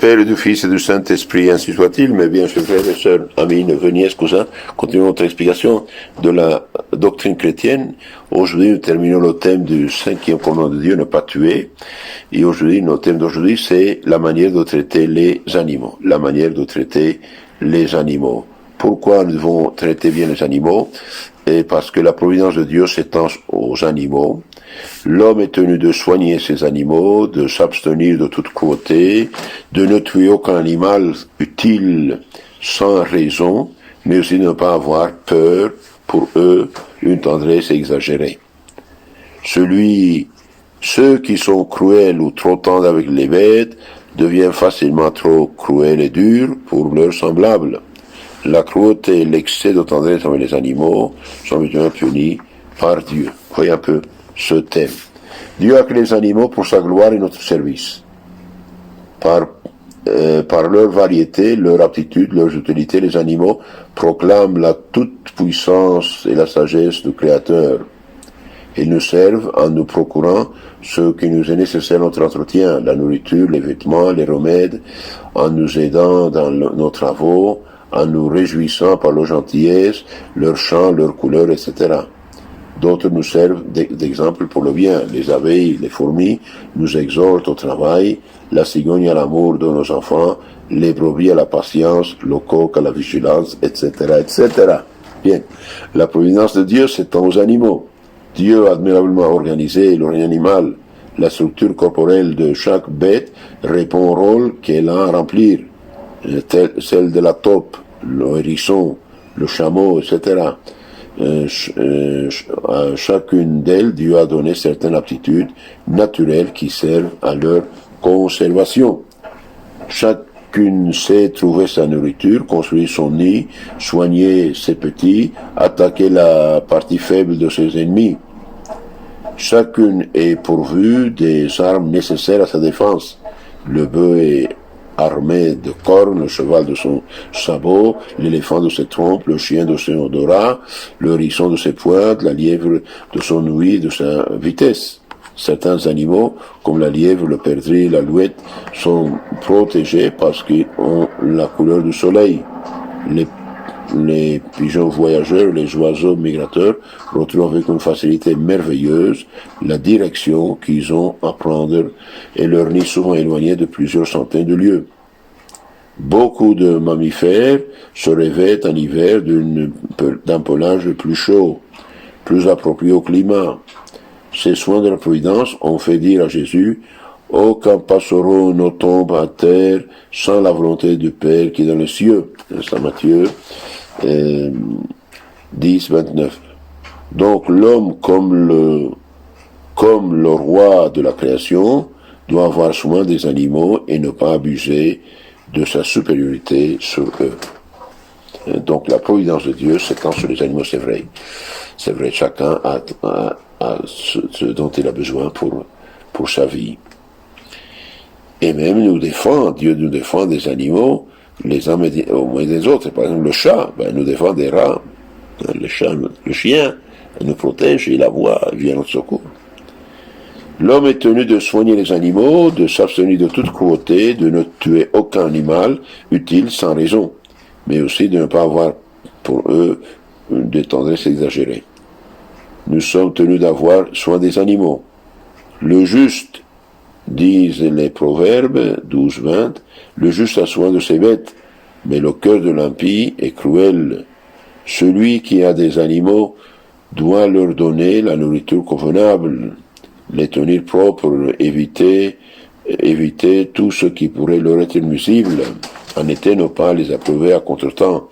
Père et du Fils et du Saint-Esprit, ainsi soit-il. Mais bien, chers frères et sœurs, amis, neveux, nièces, cousins, continuons notre explication de la doctrine chrétienne. Aujourd'hui, nous terminons le thème du 5e commandement de Dieu, ne pas tuer. Et aujourd'hui, notre thème d'aujourd'hui, c'est la manière de traiter les animaux. La manière de traiter les animaux. Pourquoi nous devons traiter bien les animaux? Et parce que la providence de Dieu s'étend aux animaux. L'homme est tenu de soigner ses animaux, de s'abstenir de toute cruauté, de ne tuer aucun animal utile sans raison, mais aussi de ne pas avoir peur, pour eux, une tendresse exagérée. Ceux qui sont cruels ou trop tendres avec les bêtes deviennent facilement trop cruels et durs pour leurs semblables. La cruauté et l'excès de tendresse avec les animaux sont bien punis par Dieu. Voyez un peu ce thème. Dieu a créé les animaux pour sa gloire et notre service. Par leur variété, leur aptitude, leur utilité, les animaux proclament la toute-puissance et la sagesse du Créateur. Ils nous servent en nous procurant ce qui nous est nécessaire à notre entretien, la nourriture, les vêtements, les remèdes, en nous aidant dans nos travaux, en nous réjouissant par leur gentillesse, leur chant, leur couleur, etc. D'autres nous servent d'exemple pour le bien. Les abeilles, les fourmis nous exhortent au travail, la cigogne à l'amour de nos enfants, les brebis à la patience, le coq à la vigilance, etc., etc. Bien. La providence de Dieu s'étend aux animaux. Dieu a admirablement organisé le règne animal. La structure corporelle de chaque bête répond au rôle qu'elle a à remplir. Celle de la taupe, le hérisson, le chameau, etc. À chacune d'elles, Dieu a donné certaines aptitudes naturelles qui servent à leur conservation. Chacune sait trouver sa nourriture, construire son nid, soigner ses petits, attaquer la partie faible de ses ennemis. Chacune est pourvue des armes nécessaires à sa défense. Le bœuf est armé de cornes, le cheval de son sabot, l'éléphant de ses trompes, le chien de son odorat, le hérisson de ses pointes, la lièvre de son ouïe, de sa vitesse. Certains animaux, comme la lièvre, le perdrix, l'alouette, sont protégés parce qu'ils ont la couleur du soleil. Les pigeons voyageurs, les oiseaux migrateurs retrouvent avec une facilité merveilleuse la direction qu'ils ont à prendre et leur nid souvent éloigné de plusieurs centaines de lieues. Beaucoup de mammifères se revêtent en hiver d'un pelage plus chaud, plus approprié au climat. Ces soins de la providence ont fait dire à Jésus: « Aucun passereau ne tombe à terre sans la volonté du Père qui est dans les cieux. » C'est Matthieu 10, 29. Donc l'homme, comme le roi de la création, doit avoir soin des animaux et ne pas abuser de sa supériorité sur eux. Donc la providence de Dieu s'étend sur les animaux, c'est vrai. C'est vrai, chacun a ce dont il a besoin pour sa vie. Et même Dieu nous défend des animaux, les uns au moins des autres. Par exemple, le chat, nous défend des rats. Le chien, il nous protège, il aboie, il vient à notre secours. L'homme est tenu de soigner les animaux, de s'abstenir de toute cruauté, de ne tuer aucun animal utile sans raison, mais aussi de ne pas avoir pour eux des tendresses exagérées. Nous sommes tenus d'avoir soin des animaux. Le juste, disent les proverbes 12-20, le juste a soin de ses bêtes, mais le cœur de l'impie est cruel. Celui qui a des animaux doit leur donner la nourriture convenable, les tenir propres, éviter tout ce qui pourrait leur être nuisible. En été, ne pas les approuver à contretemps.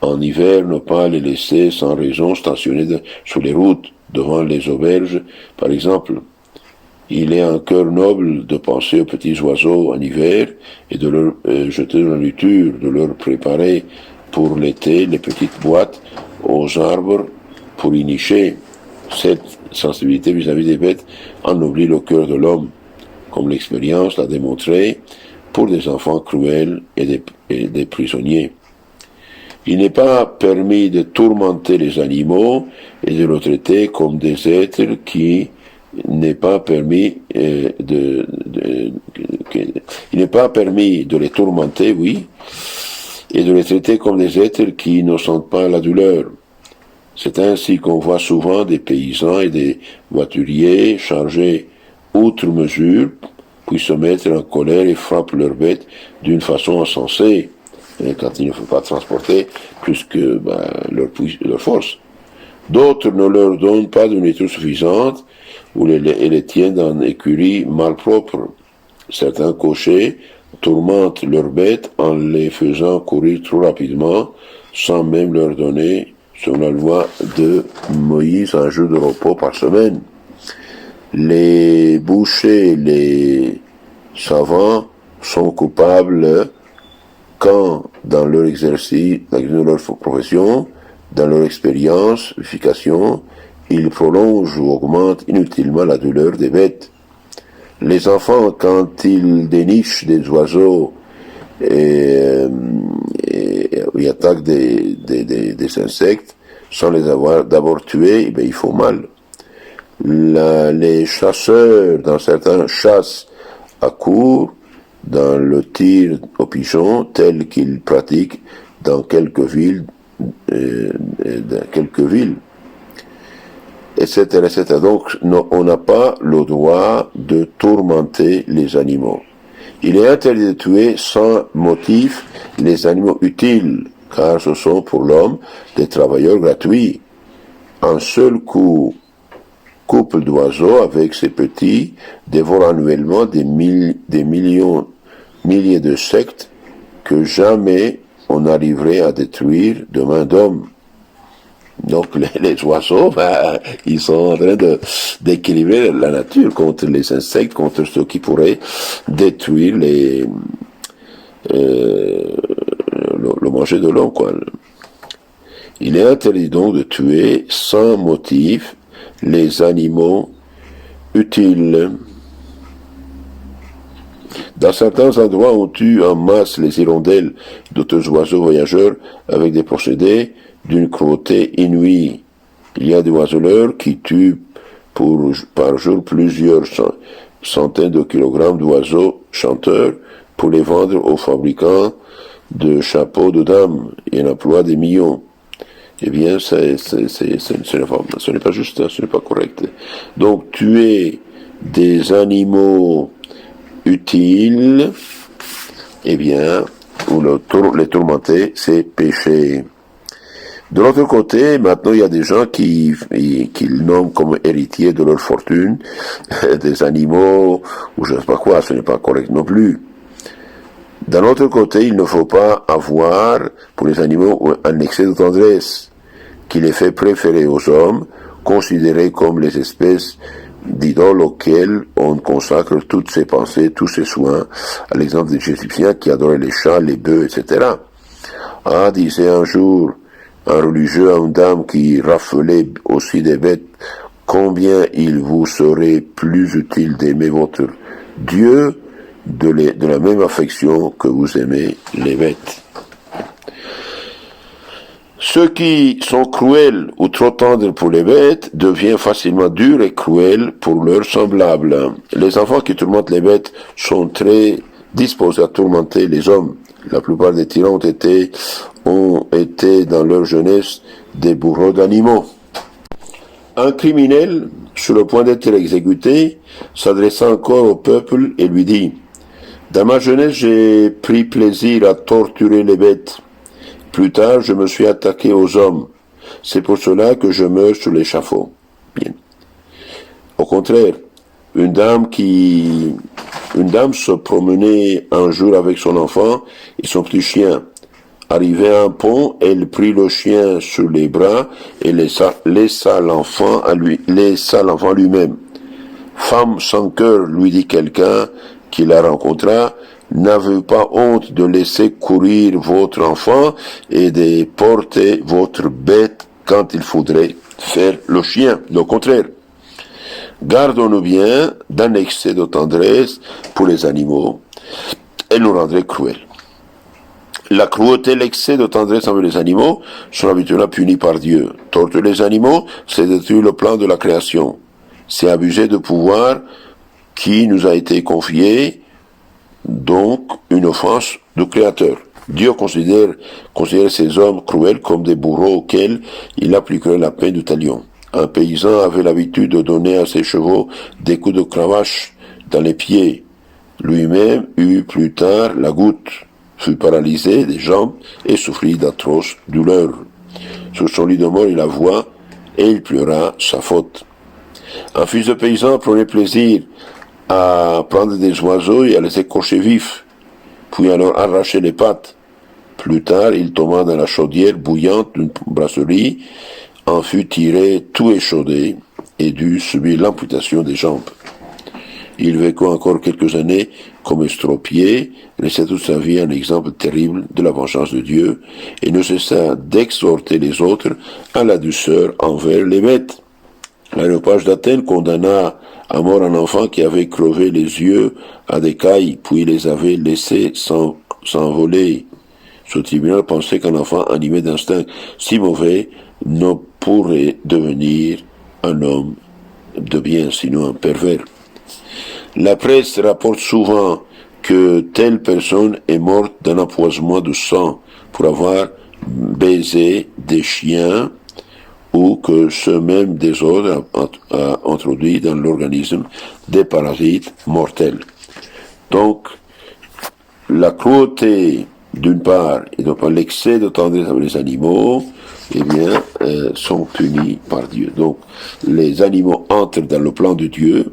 En hiver, ne pas les laisser sans raison stationner sur les routes, devant les auberges, par exemple. Il est un cœur noble de penser aux petits oiseaux en hiver et de leur jeter de la nourriture, de leur préparer pour l'été les petites boîtes aux arbres pour y nicher. Cette sensibilité vis-à-vis des bêtes ennoblit le cœur de l'homme, comme l'expérience l'a démontré pour des enfants cruels et des prisonniers. Il n'est pas permis de tourmenter les animaux et de les traiter comme des êtres qui n'est pas permis Donc, il n'est pas permis de les tourmenter, oui, et de les traiter comme des êtres qui ne sentent pas la douleur. C'est ainsi qu'on voit souvent des paysans et des voituriers chargés outre mesure, puis se mettre en colère et frappent leurs bêtes d'une façon insensée, quand il ne faut pas transporter plus que leur force. D'autres ne leur donnent pas de nourriture suffisante ou les tiennent dans une écurie malpropre. Certains cochers tourmentent leurs bêtes en les faisant courir trop rapidement, sans même leur donner, selon la loi de Moïse, un jour de repos par semaine. Les bouchers, les savants sont coupables quand, dans leur exercice, dans leur profession, dans leur expérience, effication, ils prolongent ou augmentent inutilement la douleur des bêtes. Les enfants, quand ils dénichent des oiseaux et ils attaquent des insectes, sans les avoir d'abord tués, il faut mal. Les chasseurs, dans certains, chassent à court dans le tir au pigeon tel qu'ils pratiquent dans quelques villes, etc., etc. Donc, on n'a pas le droit de tourmenter les animaux. Il est interdit de tuer sans motif les animaux utiles, car ce sont pour l'homme des travailleurs gratuits. Un seul couple d'oiseaux avec ses petits dévore annuellement des milliers d'insectes que jamais on n'arriverait à détruire de main d'homme. Donc les oiseaux, ils sont en train d'équilibrer la nature contre les insectes, contre ceux qui pourraient détruire le manger de l'homme, quoi. Il est interdit donc de tuer sans motif les animaux utiles. Dans certains endroits, on tue en masse les hirondelles d'autres oiseaux voyageurs avec des procédés d'une cruauté inouïe. Il y a des oiseleurs qui tuent par jour plusieurs centaines de kilogrammes d'oiseaux chanteurs pour les vendre aux fabricants de chapeaux de dames et en emploient des millions. Eh bien, ce n'est pas juste, ce n'est pas correct. Donc, tuer des animaux utiles, eh bien, ou les tourmenter, c'est péché. De l'autre côté, maintenant, il y a des gens qui nomment comme héritiers de leur fortune des animaux, ou je ne sais pas quoi, ce n'est pas correct non plus. D'un autre côté, il ne faut pas avoir, pour les animaux, un excès de tendresse, qui les fait préférer aux hommes, considérés comme les espèces d'idoles auxquelles on consacre toutes ses pensées, tous ses soins, à l'exemple des Égyptiens qui adoraient les chats, les bœufs, etc. Ah, disait un jour un religieux à une dame qui raffolait aussi des bêtes, combien il vous serait plus utile d'aimer votre Dieu de la même affection que vous aimez les bêtes. Ceux qui sont cruels ou trop tendres pour les bêtes deviennent facilement durs et cruels pour leurs semblables. Les enfants qui tourmentent les bêtes sont très disposés à tourmenter les hommes. La plupart des tyrans ont été dans leur jeunesse des bourreaux d'animaux. Un criminel, sur le point d'être exécuté, s'adressa encore au peuple et lui dit « Dans ma jeunesse, j'ai pris plaisir à torturer les bêtes. Plus tard, je me suis attaqué aux hommes. C'est pour cela que je meurs sur l'échafaud. » Bien. Au contraire, une dame se promenait un jour avec son enfant et son petit chien. Arrivée à un pont, elle prit le chien sur les bras et laissa l'enfant lui-même. Femme sans cœur, lui dit quelqu'un qui la rencontra, n'avez-vous pas honte de laisser courir votre enfant et de porter votre bête quand il faudrait faire le chien? Au contraire, gardons-nous bien d'un excès de tendresse pour les animaux, elle nous rendrait cruels. La cruauté, l'excès de tendresse envers les animaux sont habituellement punis par Dieu. Torturer les animaux, c'est détruire le plan de la création. C'est abuser de pouvoir qui nous a été confié donc une offense du Créateur. Dieu considère ces hommes cruels comme des bourreaux auxquels il appliquerait la peine du talion. Un paysan avait l'habitude de donner à ses chevaux des coups de cravache dans les pieds. Lui-même eut plus tard la goutte, fut paralysé des jambes et souffrit d'atroces douleurs. Sur son lit de mort, il avoua et il pleura sa faute. Un fils de paysan prenait plaisir à prendre des oiseaux et à les écorcher vifs, puis à leur arracher les pattes. Plus tard, il tomba dans la chaudière bouillante d'une brasserie, en fut tiré tout échaudé et dut subir l'amputation des jambes. Il vécut encore quelques années comme estropié, laissa toute sa vie un exemple terrible de la vengeance de Dieu, et ne cessa d'exhorter les autres à la douceur envers les bêtes. L'aréopage d'Athènes condamna à mort un enfant qui avait crevé les yeux à des cailles, puis les avait laissés s'envoler. Ce tribunal pensait qu'un enfant animé d'instinct si mauvais ne pourrait devenir un homme de bien, sinon un pervers. La presse rapporte souvent que telle personne est morte d'un empoisonnement de sang pour avoir baisé des chiens, ou que ce même désordre a introduit dans l'organisme des parasites mortels. Donc, la cruauté, d'une part, et d'autre part l'excès de tendresse avec les animaux, eh bien, sont punis par Dieu. Donc, les animaux entrent dans le plan de Dieu.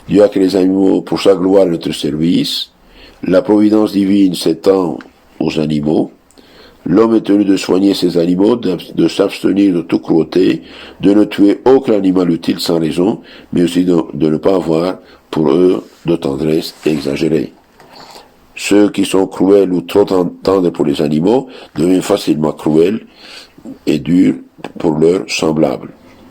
Dieu a créé les animaux pour sa gloire et notre service. La providence divine s'étend aux animaux. L'homme est tenu de soigner ses animaux, de s'abstenir de toute cruauté, de ne tuer aucun animal utile sans raison, mais aussi de ne pas avoir pour eux de tendresse exagérée. Ceux qui sont cruels ou trop tendres pour les animaux deviennent facilement cruels et durs pour leurs semblables.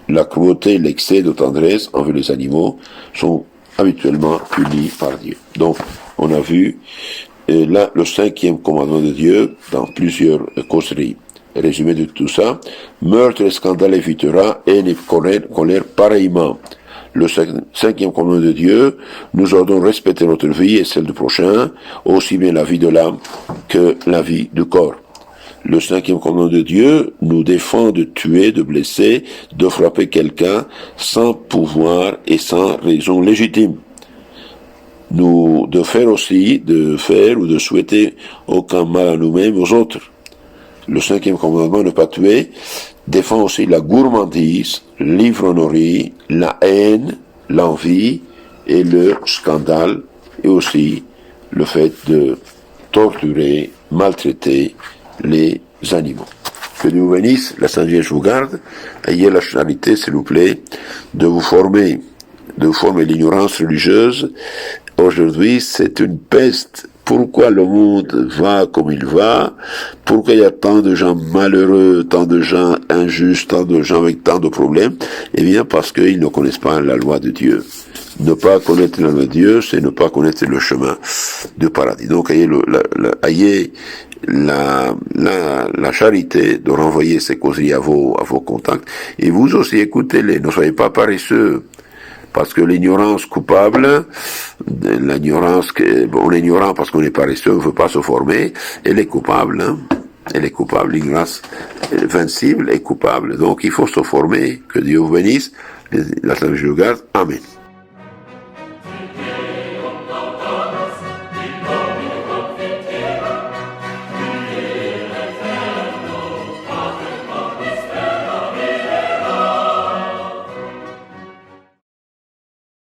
La cruauté et l'excès de tendresse envers les animaux sont habituellement punis par Dieu. Donc, on a vu là le 5e commandement de Dieu dans plusieurs causeries. Résumé de tout ça, meurtre et scandale évitera et ne colère pareillement. Le 5e commandement de Dieu nous ordonne de respecter notre vie et celle du prochain, aussi bien la vie de l'âme que la vie du corps. Le 5e commandement de Dieu nous défend de tuer, de blesser, de frapper quelqu'un sans pouvoir et sans raison légitime. De faire ou de souhaiter aucun mal à nous-mêmes, aux autres. Le 5e commandement, ne pas tuer, défend aussi la gourmandise, l'ivrognerie, la haine, l'envie et le scandale, et aussi le fait de torturer, maltraiter les animaux. Que Dieu vous bénisse, la Sainte Vierge vous garde, ayez la charité, s'il vous plaît, de vous former l'ignorance religieuse. Aujourd'hui, c'est une peste. Pourquoi le monde va comme il va? Pourquoi il y a tant de gens malheureux, tant de gens injustes, tant de gens avec tant de problèmes? Eh bien, parce qu'ils ne connaissent pas la loi de Dieu. Ne pas connaître la loi de Dieu, c'est ne pas connaître le chemin du paradis. Donc, ayez la charité de renvoyer ces causeries à vos contacts. Et vous aussi, écoutez-les. Ne soyez pas paresseux. Parce que l'ignorance coupable, on est ignorant parce qu'on est paresseux, on ne veut pas se former, elle est coupable, elle est coupable, l'ignorance invincible est coupable. Donc il faut se former, que Dieu vous bénisse, la Sainte Vierge vous garde, Amen.